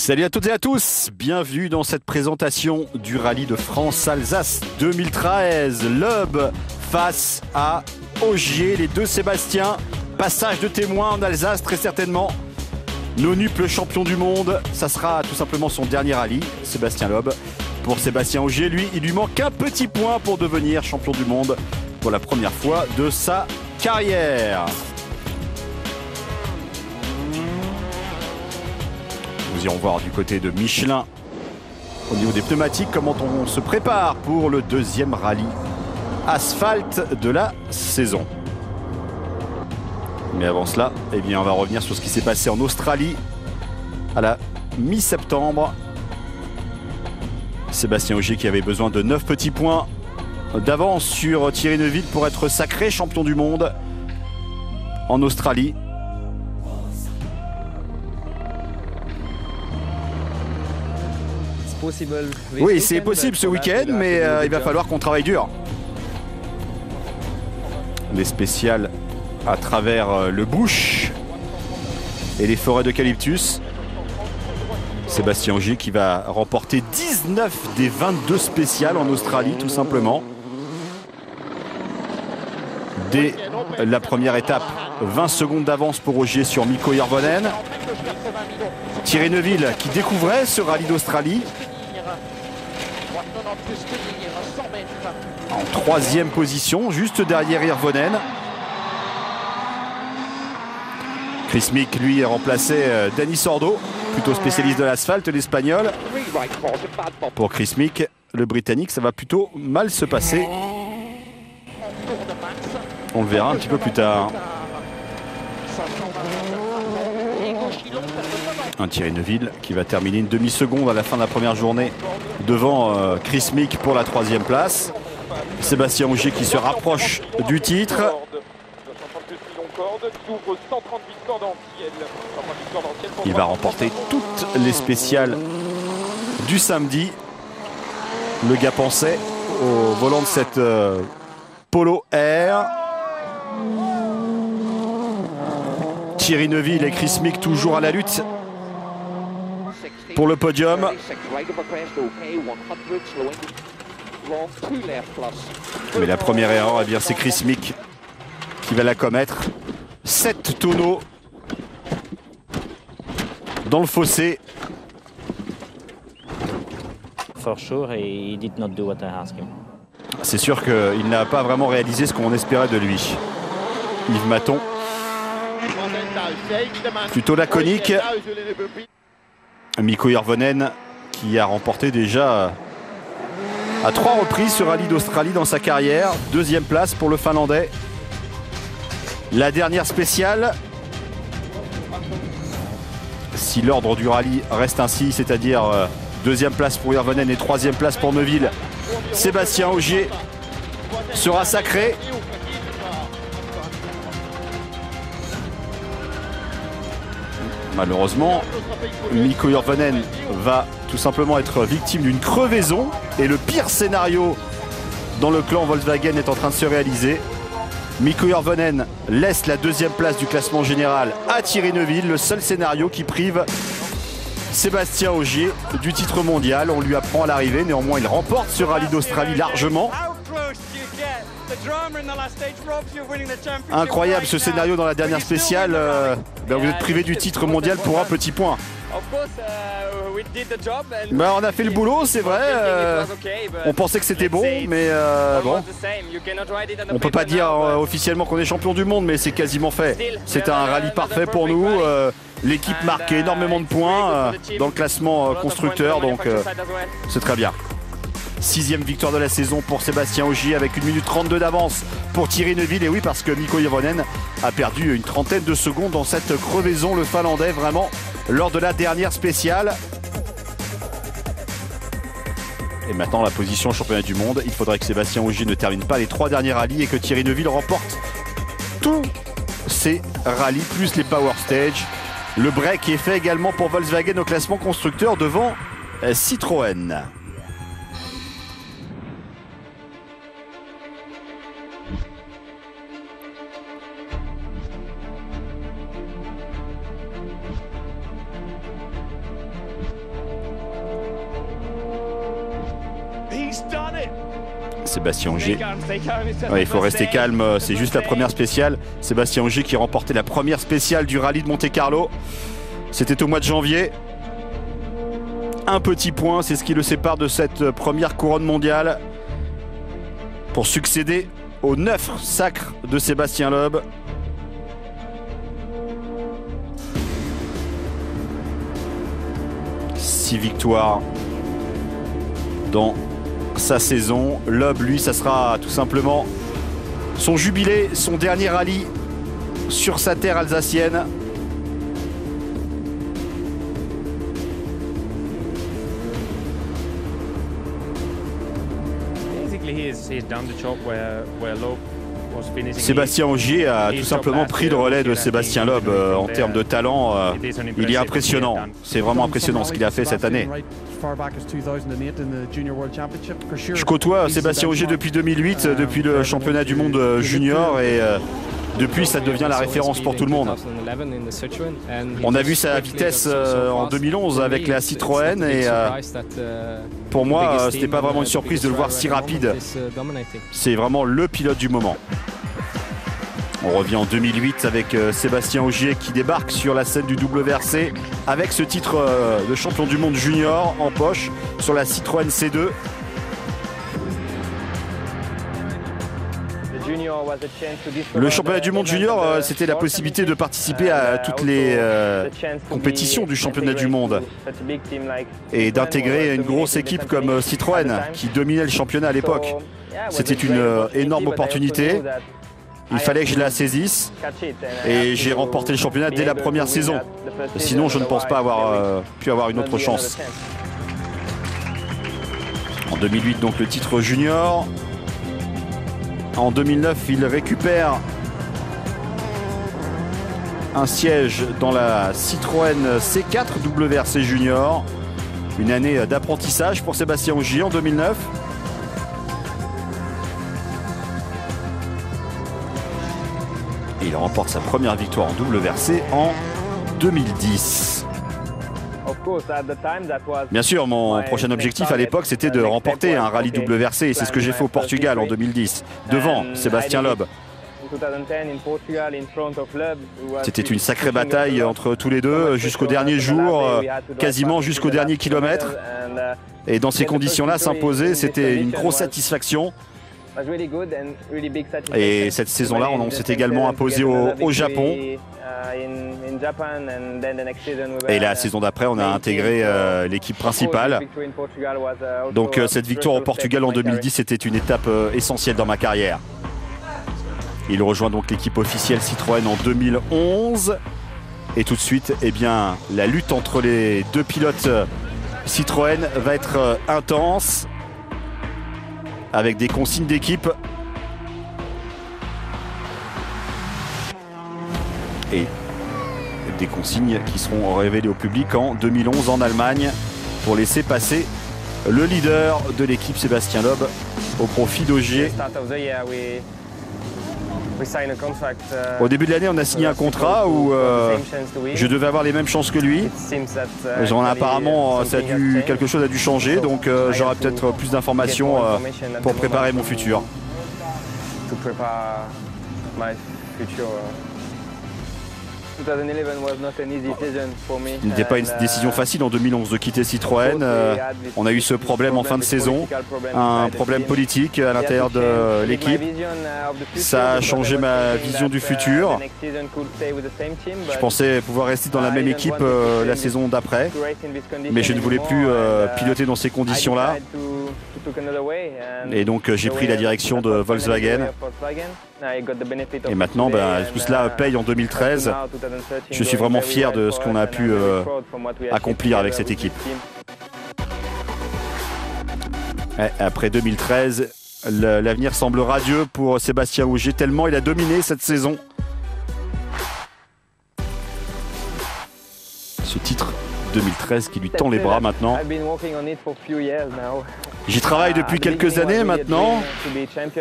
Salut à toutes et à tous, bienvenue dans cette présentation du Rallye de France-Alsace 2013. Loeb face à Ogier, les deux Sébastien. Passage de témoin en Alsace très certainement. Nonup, le champion du monde, ça sera tout simplement son dernier rallye, Sébastien Loeb. Pour Sébastien Ogier, lui, il lui manque un petit point pour devenir champion du monde pour la première fois de sa carrière. Nous irons voir du côté de Michelin au niveau des pneumatiques comment on se prépare pour le deuxième rallye asphalte de la saison. Mais avant cela, eh bien, on va revenir sur ce qui s'est passé en Australie à la mi-septembre. Sébastien Ogier qui avait besoin de 9 petits points d'avance sur Thierry Neuville pour être sacré champion du monde en Australie. Oui, c'est possible ce week-end, mais il va falloir qu'on travaille dur. Les spéciales à travers le bush et les forêts d'eucalyptus. Sébastien Ogier qui va remporter 19 des 22 spéciales en Australie, tout simplement. Dès la première étape, 20 secondes d'avance pour Ogier sur Mikko Hirvonen. Thierry Neuville qui découvrait ce rallye d'Australie. En troisième position, juste derrière Hirvonen. Chris Mick, lui, remplaçait Dani Sordo, plutôt spécialiste de l'asphalte, l'Espagnol. Pour Chris Mick, le Britannique, ça va plutôt mal se passer. On le verra un petit peu plus tard. Un Thierry Neuville qui va terminer une demi-seconde à la fin de la première journée devant Chris Mick pour la troisième place. Sébastien Ogier qui se rapproche du titre. Il va remporter toutes les spéciales du samedi. Le gars pensait au volant de cette Polo Air. Thierry Neuville et Chris Mick toujours à la lutte pour le podium. Mais la première erreur, eh bien, c'est Chris Mick qui va la commettre. 7 tonneaux dans le fossé. C'est sûr qu'il n'a pas vraiment réalisé ce qu'on espérait de lui. Yves Maton, plutôt laconique. Mikko Hirvonen qui a remporté déjà à 3 reprises ce rallye d'Australie dans sa carrière. Deuxième place pour le Finlandais. La dernière spéciale, si l'ordre du rallye reste ainsi, c'est-à-dire deuxième place pour Hirvonen et troisième place pour Neuville, Sébastien Ogier sera sacré. Malheureusement, Mikko Hirvonen va tout simplement être victime d'une crevaison et le pire scénario dans le clan Volkswagen est en train de se réaliser. Mikko Hirvonen laisse la deuxième place du classement général à Thierry Neuville, le seul scénario qui prive Sébastien Ogier du titre mondial. On lui apprend à l'arrivée, néanmoins il remporte ce rallye d'Australie largement. Incroyable ce scénario dans la dernière spéciale. Vous êtes privé du titre mondial pour un petit point. On a fait le boulot, c'est vrai. On pensait que c'était bon, mais bon. On peut pas dire officiellement qu'on est champion du monde, mais c'est quasiment fait. C'est un rallye parfait pour nous. L'équipe marque énormément de points dans le classement constructeur, donc c'est très bien. 6e victoire de la saison pour Sébastien Ogier avec 1 minute 32 d'avance pour Thierry Neuville. Et oui, parce que Mikko Hirvonen a perdu une trentaine de secondes dans cette crevaison, le Finlandais, vraiment, lors de la dernière spéciale. Et maintenant, la position au championnat du monde. Il faudrait que Sébastien Ogier ne termine pas les 3 derniers rallyes et que Thierry Neuville remporte tous ces rallyes, plus les Power Stage. Le break est fait également pour Volkswagen au classement constructeur devant Citroën. Sébastien Ogier. Ouais, il faut rester calme, c'est juste la première spéciale. Sébastien Ogier qui remportait la première spéciale du rallye de Monte-Carlo. C'était au mois de janvier. Un petit point, c'est ce qui le sépare de cette première couronne mondiale pour succéder aux 9 sacres de Sébastien Loeb. Six victoires dans sa saison. Loeb, lui, ça sera tout simplement son jubilé, son dernier rallye sur sa terre alsacienne. Sébastien Ogier a tout simplement pris le relais de Sébastien Loeb en termes de talent. Il est impressionnant. C'est vraiment impressionnant ce qu'il a fait cette année. Je côtoie Sébastien Ogier depuis 2008, depuis le championnat du monde junior, et depuis ça devient la référence pour tout le monde. On a vu sa vitesse en 2011 avec la Citroën, et pour moi c'était pas vraiment une surprise de le voir si rapide. C'est vraiment le pilote du moment. On revient en 2008 avec Sébastien Ogier qui débarque sur la scène du WRC avec ce titre de champion du monde junior en poche sur la Citroën C2. Le championnat du monde junior, c'était la possibilité de participer à toutes les compétitions du championnat du monde et d'intégrer une grosse équipe comme Citroën qui dominait le championnat à l'époque. C'était une énorme opportunité. Il fallait que je la saisisse et j'ai remporté le championnat dès la première saison. Sinon, je ne pense pas avoir pu avoir une autre chance. En 2008, donc le titre junior. En 2009, il récupère un siège dans la Citroën C4 WRC Junior. Une année d'apprentissage pour Sébastien Ogier en 2009. Et il remporte sa première victoire en WRC en 2010. Bien sûr, mon prochain objectif à l'époque, c'était de remporter un rallye WRC, et c'est ce que j'ai fait au Portugal en 2010, devant Sébastien Loeb. C'était une sacrée bataille entre tous les deux, jusqu'au dernier jour, quasiment jusqu'au dernier kilomètre. Et dans ces conditions-là, s'imposer, c'était une grosse satisfaction. Et cette saison-là, on s'est également imposé au Japon. Et la saison d'après, on a intégré l'équipe principale. Donc cette victoire au Portugal en 2010, c'était une étape essentielle dans ma carrière. Il rejoint donc l'équipe officielle Citroën en 2011. Et tout de suite, eh bien, la lutte entre les deux pilotes Citroën va être intense, avec des consignes d'équipe. Et des consignes qui seront révélées au public en 2011 en Allemagne pour laisser passer le leader de l'équipe Sébastien Loeb au profit d'Ogier. Au début de l'année, on a signé un contrat où je devais avoir les mêmes chances que lui. Apparemment, quelque chose a dû changer, donc j'aurai peut-être plus d'informations pour préparer mon futur. Il n'était pas une décision facile en 2011 de quitter Citroën. On a eu ce problème en fin de saison, un problème politique à l'intérieur de l'équipe. Ça a changé ma vision du futur. Je pensais pouvoir rester dans la même équipe la saison d'après, mais je ne voulais plus piloter dans ces conditions-là. Et donc j'ai pris la direction de Volkswagen. Et maintenant, tout cela paye en 2013. Je suis vraiment fier de ce qu'on a pu accomplir avec cette équipe. Après 2013, l'avenir semble radieux pour Sébastien Ogier, tellement il a dominé cette saison. Ce titre 2013 qui lui tend les bras maintenant. J'y travaille depuis quelques années maintenant.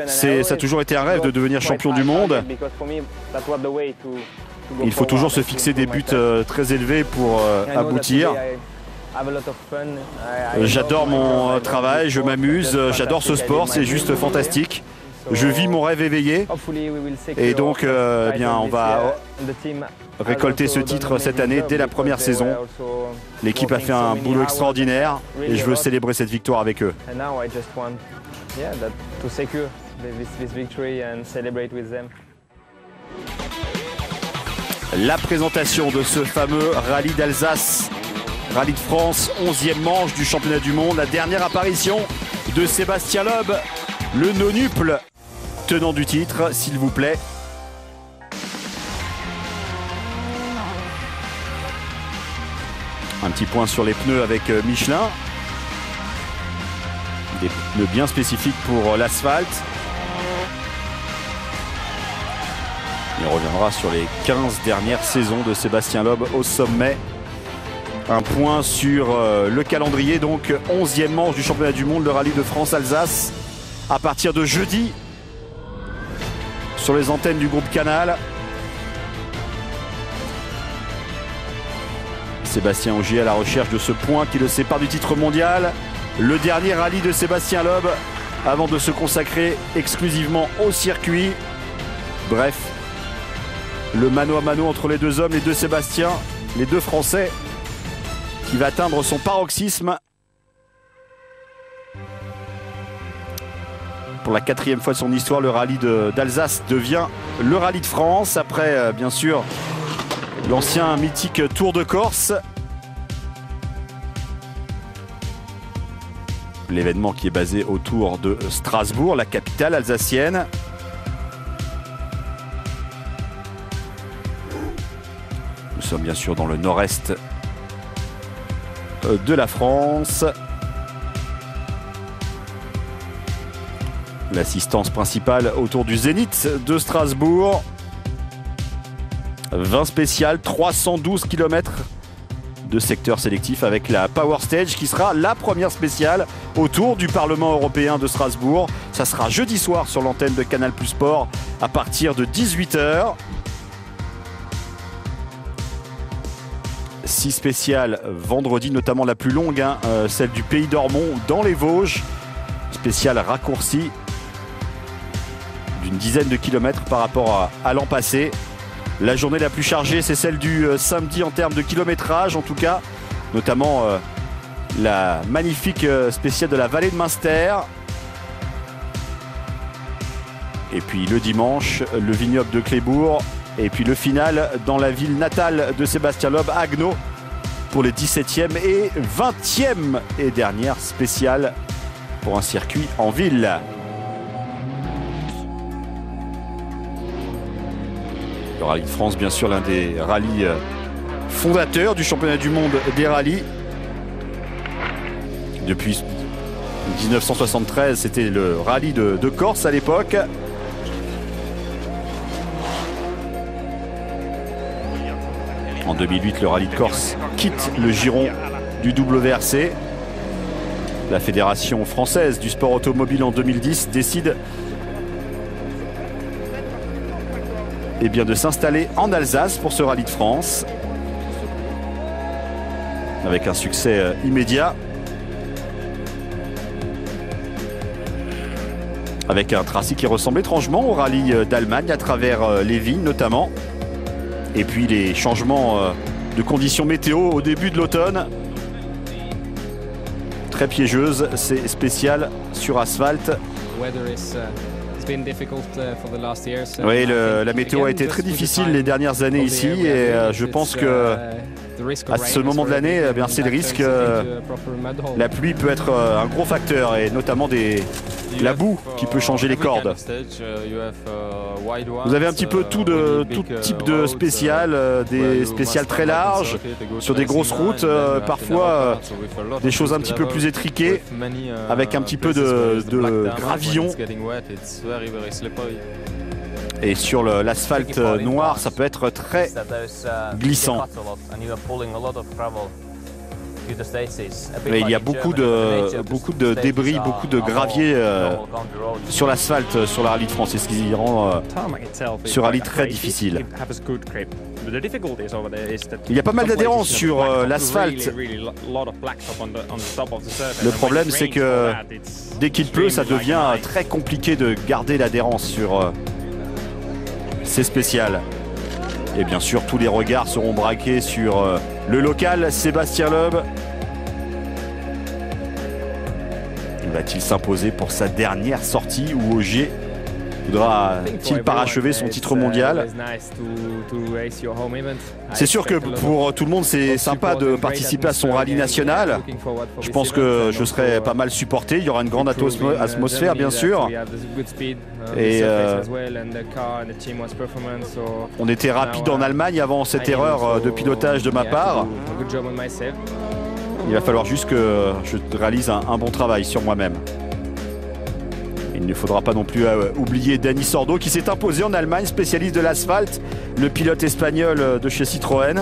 Ça a toujours été un rêve de devenir champion du monde. Il faut toujours se fixer des buts très élevés pour aboutir. J'adore mon travail, je m'amuse, j'adore ce sport, c'est juste fantastique. Je vis mon rêve éveillé et donc eh bien, on va récolter ce titre cette année dès la première saison. L'équipe a fait un boulot extraordinaire et je veux célébrer cette victoire avec eux. La présentation de ce fameux rallye d'Alsace, rallye de France, 11e manche du championnat du monde, la dernière apparition de Sébastien Loeb, le nonuple tenant du titre, s'il vous plaît. Un petit point sur les pneus avec Michelin. Des pneus bien spécifiques pour l'asphalte. Il reviendra sur les 15 dernières saisons de Sébastien Loeb au sommet. Un point sur le calendrier, donc 11e manche du championnat du monde, le rallye de France-Alsace, à partir de jeudi, sur les antennes du groupe Canal. Sébastien Ogier à la recherche de ce point qui le sépare du titre mondial. Le dernier rallye de Sébastien Loeb avant de se consacrer exclusivement au circuit. Bref, le mano à mano entre les deux hommes, les deux Sébastien, les deux Français, qui va atteindre son paroxysme. Pour la 4e fois de son histoire, le rallye d'Alsace devient le rallye de France. Après, bien sûr, l'ancien mythique Tour de Corse. L'événement qui est basé autour de Strasbourg, la capitale alsacienne. Nous sommes bien sûr dans le nord-est de la France. L'assistance principale autour du Zénith de Strasbourg. 20 spéciales, 312 km de secteur sélectif avec la Power Stage qui sera la première spéciale autour du Parlement européen de Strasbourg. Ça sera jeudi soir sur l'antenne de Canal+ Sport à partir de 18 h. 6 spéciales vendredi, notamment la plus longue, celle du Pays d'Ormont dans les Vosges. Spéciale raccourcie d'une dizaine de kilomètres par rapport à l'an passé. La journée la plus chargée, c'est celle du samedi en termes de kilométrage, en tout cas, notamment la magnifique spéciale de la vallée de Münster. Et puis le dimanche, le vignoble de Clébourg. Et puis le final dans la ville natale de Sébastien Loeb, Haguenau, pour les 17e et 20e et dernière spéciale pour un circuit en ville. Le rallye de France, bien sûr, l'un des rallyes fondateurs du championnat du monde des rallyes. Depuis 1973, c'était le rallye de Corse à l'époque. En 2008, le rallye de Corse quitte le giron du WRC. La Fédération française du sport automobile en 2010 décide de s'installer en Alsace pour ce rallye de France. Avec un succès immédiat. Avec un tracé qui ressemble étrangement au rallye d'Allemagne à travers les vignes notamment. Et puis les changements de conditions météo au début de l'automne. Très piégeuse, c'est spécial sur asphalte. Oui, la météo a été très difficile les dernières années ici et je pense que à ce moment de l'année, c'est le risque. La pluie peut être un gros facteur et notamment la boue qui peut changer les cordes. Vous avez un petit peu tout type de spéciales, des spéciales très larges sur des grosses routes, parfois des choses un petit peu plus étriquées avec un petit peu de gravillon. Et sur l'asphalte noir, ça peut être très glissant. Mais il y a beaucoup de débris, beaucoup de gravier sur l'asphalte sur la rallye de France, et ce qui rend ce rallye très difficile. Il y a pas mal d'adhérence sur l'asphalte. Le problème, c'est que dès qu'il pleut, ça devient très compliqué de garder l'adhérence sur ces spéciales. Et bien sûr, tous les regards seront braqués sur le local Sébastien Loeb. Va-t-il s'imposer pour sa dernière sortie ou Ogier voudra-t-il parachever son titre mondial? C'est sûr que pour tout le monde, c'est sympa de participer à son rallye national. Je pense que je serai pas mal supporté. Il y aura une grande atmosphère, bien sûr. Et on était rapide en Allemagne avant cette erreur de pilotage de ma part. Il va falloir juste que je réalise un bon travail sur moi-même. Il ne faudra pas non plus oublier Dani Sordo qui s'est imposé en Allemagne, spécialiste de l'asphalte, le pilote espagnol de chez Citroën.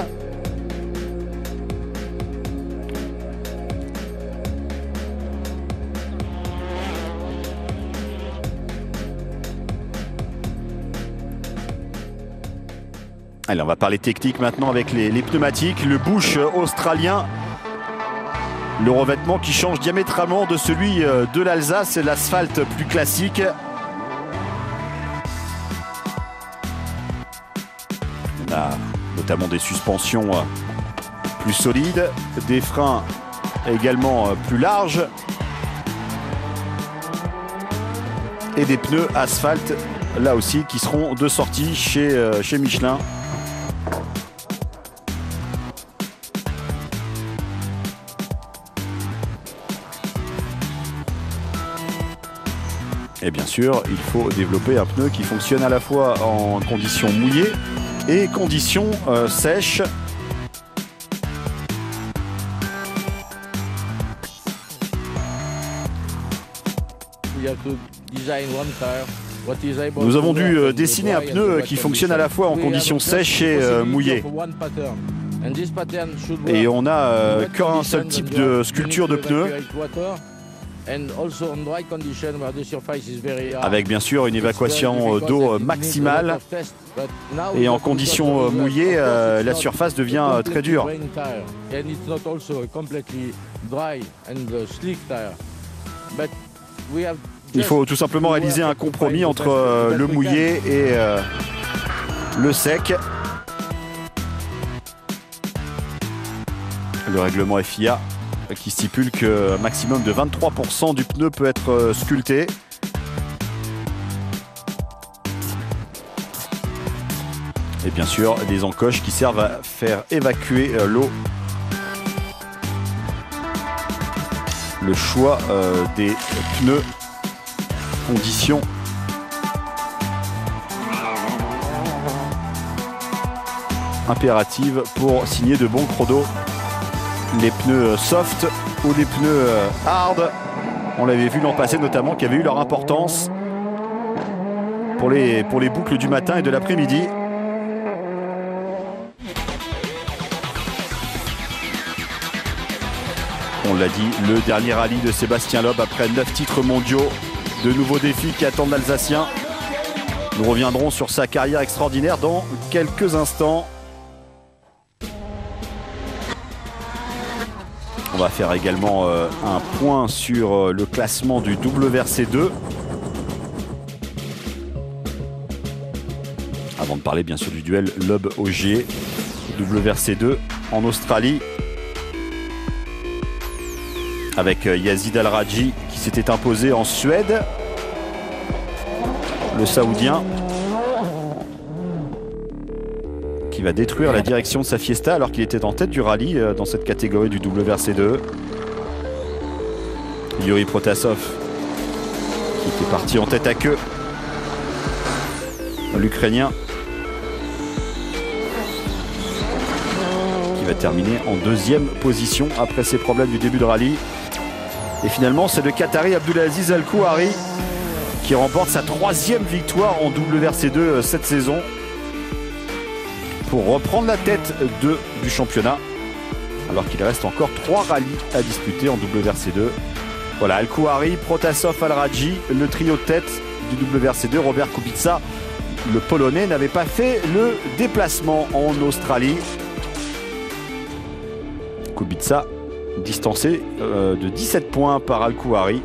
Allez, on va parler technique maintenant avec les pneumatiques. Le Bush australien. Le revêtement qui change diamétralement de celui de l'Alsace, c'est l'asphalte plus classique. On a notamment des suspensions plus solides, des freins également plus larges et des pneus asphalte là aussi qui seront de sortie chez Michelin. Et bien sûr, il faut développer un pneu qui fonctionne à la fois en conditions mouillées et conditions sèches. Nous avons dû dessiner un pneu qui fonctionne à la fois en conditions sèches et mouillées. Et on n'a qu'un seul type de sculpture de pneus. Avec bien sûr une évacuation d'eau maximale. Et en conditions mouillées, la surface devient très dure. Il faut tout simplement réaliser un compromis entre le mouillé et le sec. Le règlement FIA qui stipule qu'un maximum de 23% du pneu peut être sculpté. Et bien sûr, des encoches qui servent à faire évacuer l'eau. Le choix des pneus, conditions. Impératives pour signer de bons chronos. Les pneus soft ou les pneus hard. On l'avait vu l'an passé notamment, qui avait eu leur importance pour les boucles du matin et de l'après-midi. On l'a dit, le dernier rallye de Sébastien Loeb après 9 titres mondiaux. De nouveaux défis qui attendent l'Alsacien. Nous reviendrons sur sa carrière extraordinaire dans quelques instants. On va faire également un point sur le classement du WRC2. Avant de parler bien sûr du duel Loeb-Ogier, WRC2 en Australie. Avec Yazid Al-Rajhi qui s'était imposé en Suède. Le Saoudien qui va détruire la direction de sa Fiesta alors qu'il était en tête du rallye dans cette catégorie du WRC2. Yuri Protasov qui était parti en tête à queue. L'Ukrainien qui va terminer en deuxième position après ses problèmes du début de rallye. Et finalement, c'est le Qatari Abdulaziz Al-Kouari qui remporte sa 3e victoire en WRC2 cette saison pour reprendre la tête du championnat. alors qu'il reste encore 3 rallyes à disputer en WRC2. Voilà, Al-Kouari, Protasov, Al-Rajhi, le trio de tête du WRC2. Robert Kubica, le Polonais, n'avait pas fait le déplacement en Australie. Kubica distancé de 17 points par Al-Kouari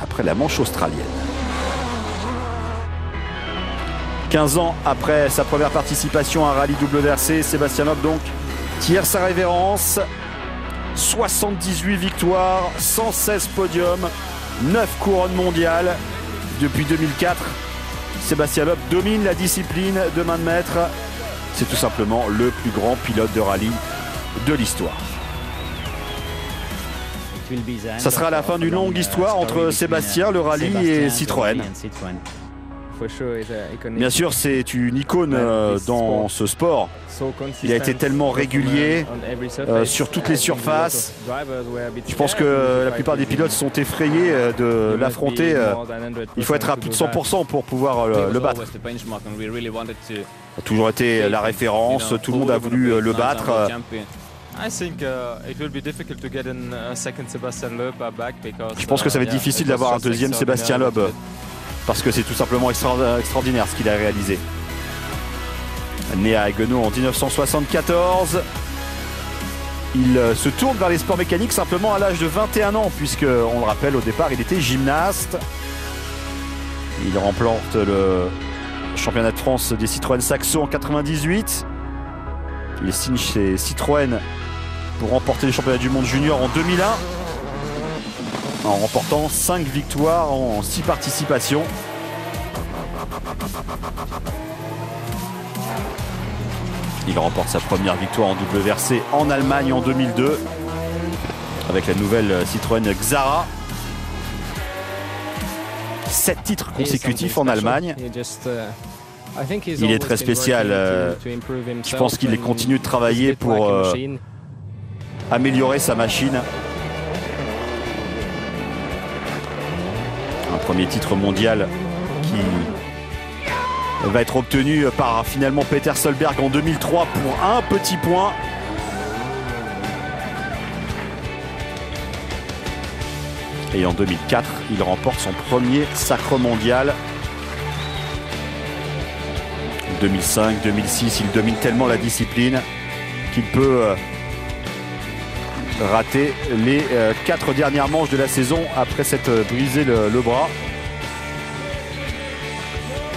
après la manche australienne. 15 ans après sa première participation à un rallye WRC, Sébastien Loeb donc tire sa révérence. 78 victoires, 116 podiums, 9 couronnes mondiales. Depuis 2004, Sébastien Loeb domine la discipline de main de maître. C'est tout simplement le plus grand pilote de rallye de l'histoire. Ça sera la fin d'une longue histoire entre Sébastien, le rallye et Citroën. Bien sûr, c'est une icône dans ce sport. Il a été tellement régulier sur toutes les surfaces. Je pense que la plupart des pilotes sont effrayés de l'affronter. Il faut être à plus de 100% pour pouvoir le battre. Ça a toujours été la référence, tout le monde a voulu le battre. Je pense que ça va être difficile d'avoir un deuxième Sébastien Loeb, parce que c'est tout simplement extraordinaire ce qu'il a réalisé. Né à Haguenau en 1974, il se tourne vers les sports mécaniques simplement à l'âge de 21 ans, puisque, on le rappelle, au départ, il était gymnaste. Il remporte le championnat de France des Citroën Saxo en 98. Il signe chez Citroën pour remporter les championnats du monde junior en 2001, en remportant 5 victoires en 6 participations. Il remporte sa première victoire en WRC en Allemagne en 2002 avec la nouvelle Citroën Xara. 7 titres consécutifs en Allemagne. Il est très spécial. Je pense qu'il continue de travailler pour améliorer sa machine. Un premier titre mondial qui va être obtenu par finalement Peter Solberg en 2003 pour un petit point. Et en 2004, il remporte son premier sacre mondial. 2005, 2006, il domine tellement la discipline qu'il peut rater les 4 dernières manches de la saison après s'être brisé le bras.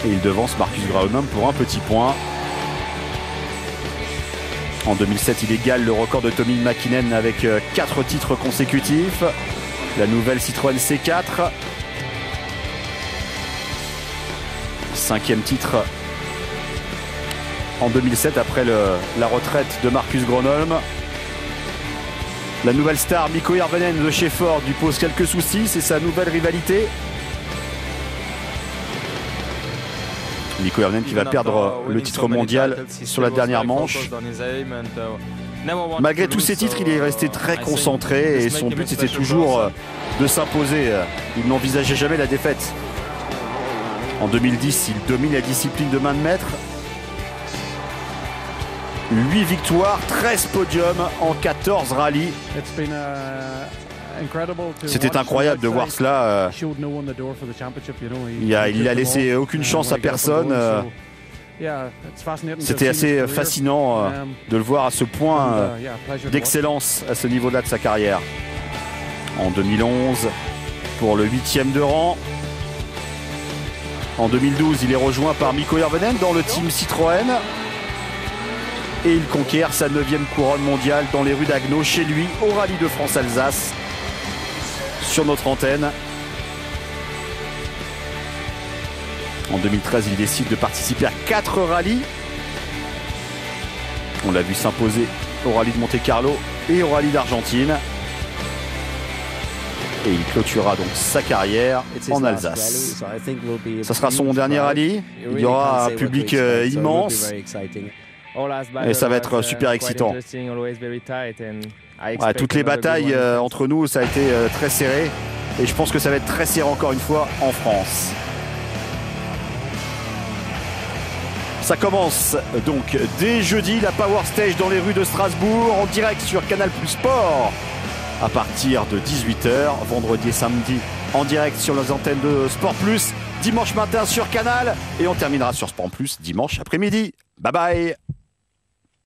Et il devance Marcus Grauman pour un petit point. En 2007, il égale le record de Tommy Mäkinen avec 4 titres consécutifs. La nouvelle Citroën C4. 5e titre en 2007 après la retraite de Marcus Gronholm. La nouvelle star Mikko Hirvonen de chez Ford lui pose quelques soucis, c'est sa nouvelle rivalité. Mikko Hirvonen qui va perdre le titre mondial sur la dernière manche. Malgré tous ces titres, il est resté très concentré et son but était toujours de s'imposer. Il n'envisageait jamais la défaite. En 2010, il domine la discipline de main de maître. 8 victoires, 13 podiums en 14 rallyes. C'était incroyable de voir cela. Il a laissé aucune chance à personne. C'était assez fascinant de le voir à ce point d'excellence à ce niveau-là de sa carrière. En 2011, pour le 8e de rang. En 2012, il est rejoint par Mikko Hirvonen dans le team Citroën. Et il conquiert sa 9e couronne mondiale dans les rues d'Haguenau, chez lui, au Rallye de France-Alsace, sur notre antenne. En 2013, il décide de participer à 4 rallyes. On l'a vu s'imposer au Rallye de Monte-Carlo et au Rallye d'Argentine. Et il clôturera donc sa carrière en Alsace. Ça sera son dernier rallye. Il y aura un public immense. Et ça va être super excitant. Ouais, toutes les batailles entre nous, ça a été très serré. Et je pense que ça va être très serré encore une fois en France. Ça commence donc dès jeudi, la Power Stage dans les rues de Strasbourg, en direct sur Canal Plus Sport à partir de 18 h, vendredi et samedi en direct sur les antennes de Sport Plus, dimanche matin sur Canal et on terminera sur Sport Plus dimanche après-midi. Bye bye.